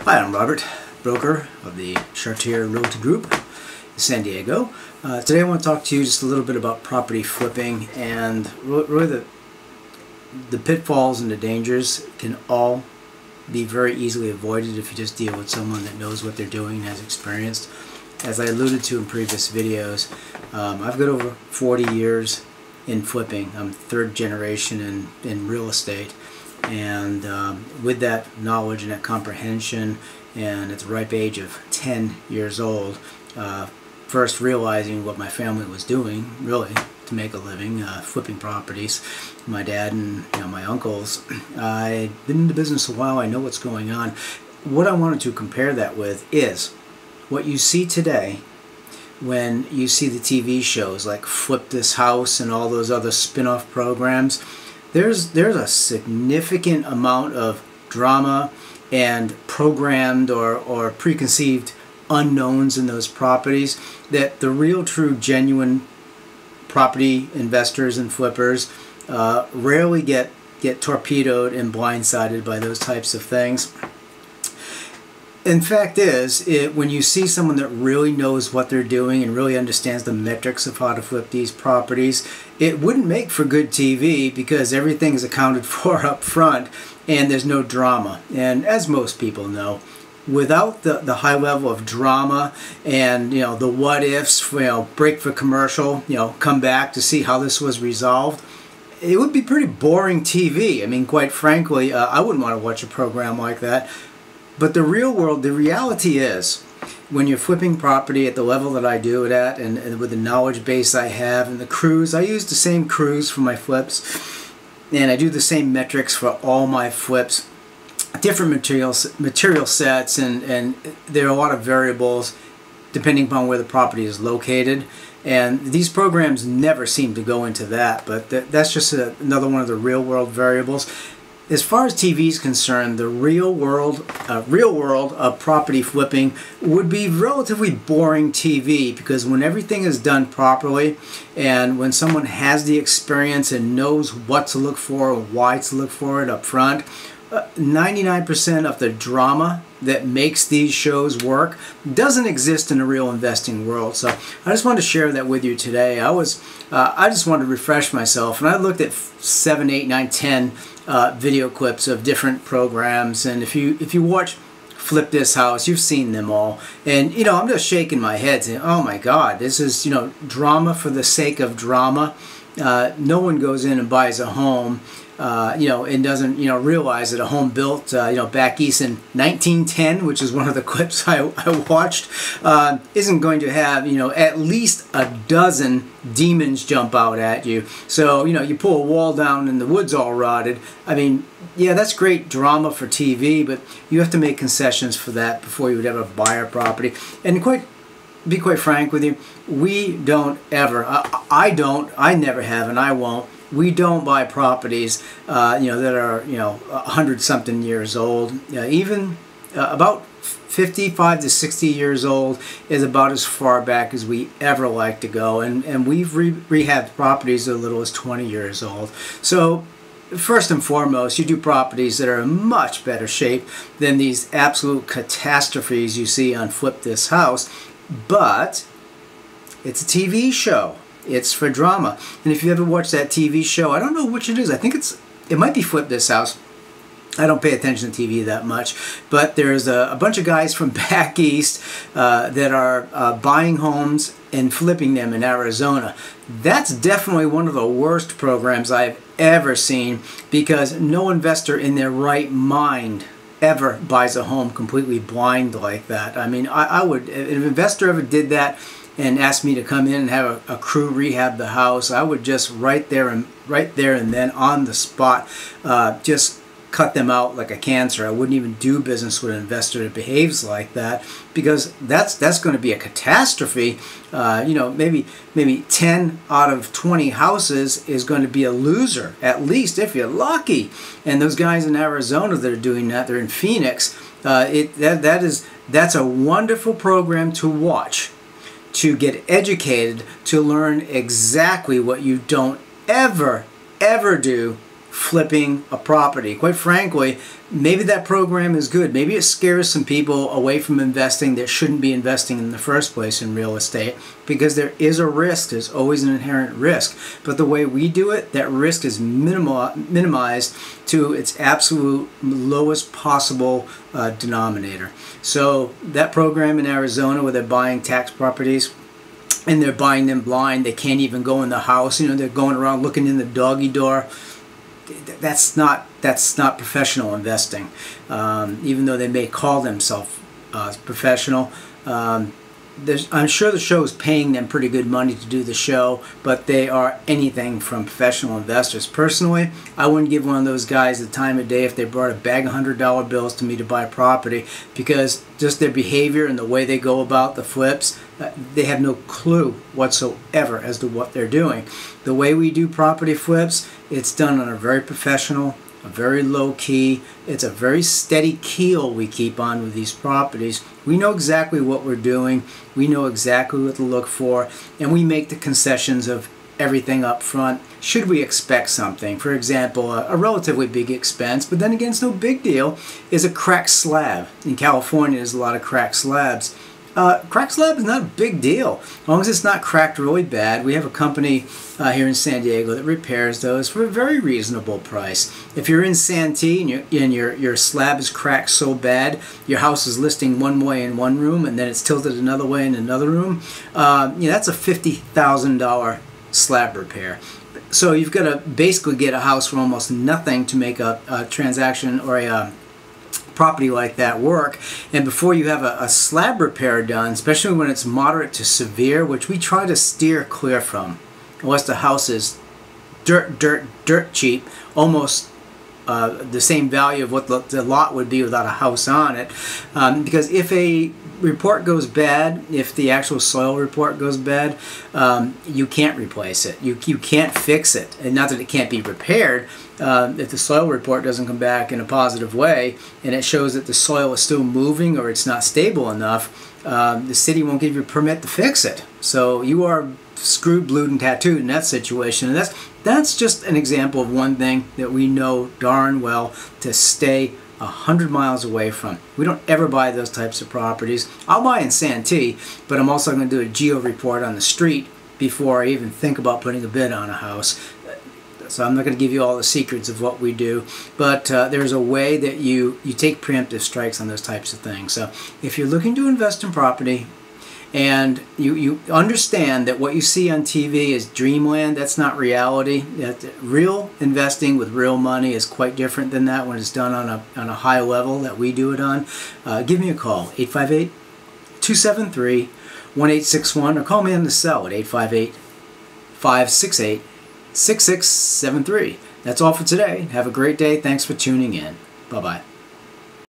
Hi, I'm Robert, broker of the Chartier Realty Group in San Diego. Today I want to talk to you just a little bit about property flipping, and really the pitfalls and the dangers can all be very easily avoided if you just deal with someone that knows what they're doing and has experience. As I alluded to in previous videos, I've got over 40 years in flipping. I'm third generation in real estate. And with that knowledge and that comprehension, and at the ripe age of 10 years old, first realizing what my family was doing, really, to make a living, flipping properties, my dad and my uncles. I've been in the business a while, I know what's going on. What I wanted to compare that with is what you see today when you see the TV shows like Flip This House and all those other spin-off programs. There's a significant amount of drama and programmed or preconceived unknowns in those properties that the real, true, genuine property investors and flippers rarely get torpedoed and blindsided by those types of things. In fact when you see someone that really knows what they're doing and really understands the metrics of how to flip these properties, it wouldn't make for good TV because everything is accounted for up front and there's no drama. And as most people know, without the high level of drama and the what ifs, break for commercial, come back to see how this was resolved, it would be pretty boring TV. I mean, quite frankly, I wouldn't want to watch a program like that. But the real world, the reality is, when you're flipping property at the level that I do it at, and with the knowledge base I have, and the crews, I use the same crews for my flips, and I do the same metrics for all my flips, different material sets, and there are a lot of variables depending upon where the property is located. And these programs never seem to go into that, but that's just another one of the real world variables. As far as TV is concerned, the real world of property flipping would be relatively boring TV, because when everything is done properly and when someone has the experience and knows what to look for and why to look for it up front, 99% of the drama that makes these shows work doesn't exist in the real investing world. So I just wanted to share that with you today. I just wanted to refresh myself, and I looked at 7, 8, 9, 10 video clips of different programs, and if you watch Flip This House, you've seen them all, and I'm just shaking my head saying, oh my God, this is drama for the sake of drama. No one goes in and buys a home and doesn't realize that a home built back east in 1910, which is one of the clips I watched, isn't going to have at least a dozen demons jump out at you. So you pull a wall down and the wood's all rotted. I mean, yeah, that's great drama for TV, but you have to make concessions for that before you would ever buy a property. And be quite frank with you, we don't ever, I never have, and I won't. We don't buy properties, that are 100-something years old. Even about 55 to 60 years old is about as far back as we ever like to go, and we've rehabbed properties as little as 20 years old. So first and foremost, you do properties that are in much better shape than these absolute catastrophes you see on Flip This House. But it's a TV show. It's for drama. And if you ever watch that TV show, I don't know which it is. I think it might be Flip This House. I don't pay attention to TV that much. But there's a bunch of guys from back east that are buying homes and flipping them in Arizona. That's definitely one of the worst programs I've ever seen, because no investor in their right mind ever buys a home completely blind like that. I mean, I would, if an investor ever did that and asked me to come in and have a crew rehab the house, I would just right there and then on the spot just cut them out like a cancer. I wouldn't even do business with an investor that behaves like that, because that's going to be a catastrophe. Maybe 10 out of 20 houses is going to be a loser, at least if you're lucky. And those guys in Arizona that are doing that, they're in Phoenix. That's a wonderful program to watch, to get educated, to learn exactly what you don't ever do flipping a property. Quite frankly, maybe that program is good. Maybe it scares some people away from investing that shouldn't be investing in the first place in real estate, because there is a risk. There's always an inherent risk. But the way we do it, that risk is minimized to its absolute lowest possible denominator. So that program in Arizona where they're buying tax properties, and they're buying them blind, they can't even go in the house, they're going around looking in the doggy door. That's not professional investing. Even though they may call themselves professional, I'm sure the show is paying them pretty good money to do the show, but they are anything from professional investors. Personally, I wouldn't give one of those guys the time of day if they brought a bag of $100 bills to me to buy property, because just their behavior and the way they go about the flips, they have no clue whatsoever as to what they're doing. The way we do property flips, it's done on a very professional, a very low key. It's a very steady keel we keep on with these properties. We know exactly what we're doing. We know exactly what to look for, and we make the concessions of everything up front should we expect something. For example, a relatively big expense, but then again it's no big deal, is a cracked slab. In California there's a lot of cracked slabs. Cracked slab is not a big deal, as long as it's not cracked really bad. We have a company here in San Diego that repairs those for a very reasonable price. If you're in Santee and your slab is cracked so bad, your house is listing one way in one room and then it's tilted another way in another room, that's a $50,000 slab repair. So you've got to basically get a house for almost nothing to make a transaction or a property like that work. And before you have a slab repair done, especially when it's moderate to severe, which we try to steer clear from, unless the house is dirt cheap, almost the same value of what the lot would be without a house on it. Because if a report goes bad, if the actual soil report goes bad, you can't replace it. You can't fix it. And not that it can't be repaired. If the soil report doesn't come back in a positive way and it shows that the soil is still moving or it's not stable enough, the city won't give you a permit to fix it. So you are screwed, blued, and tattooed in that situation. And that's just an example of one thing that we know darn well to stay 100 miles away from. We don't ever buy those types of properties. I'll buy in Santee, but I'm also going to do a geo report on the street before I even think about putting a bid on a house. So I'm not going to give you all the secrets of what we do, but there's a way that you take preemptive strikes on those types of things. So if you're looking to invest in property and you understand that what you see on TV is dreamland, that's not reality. That real investing with real money is quite different than that when it's done on a high level that we do it on. Give me a call, 858-273-1861, or call me on the cell at 858-568-6673. That's all for today. Have a great day. Thanks for tuning in. Bye-bye.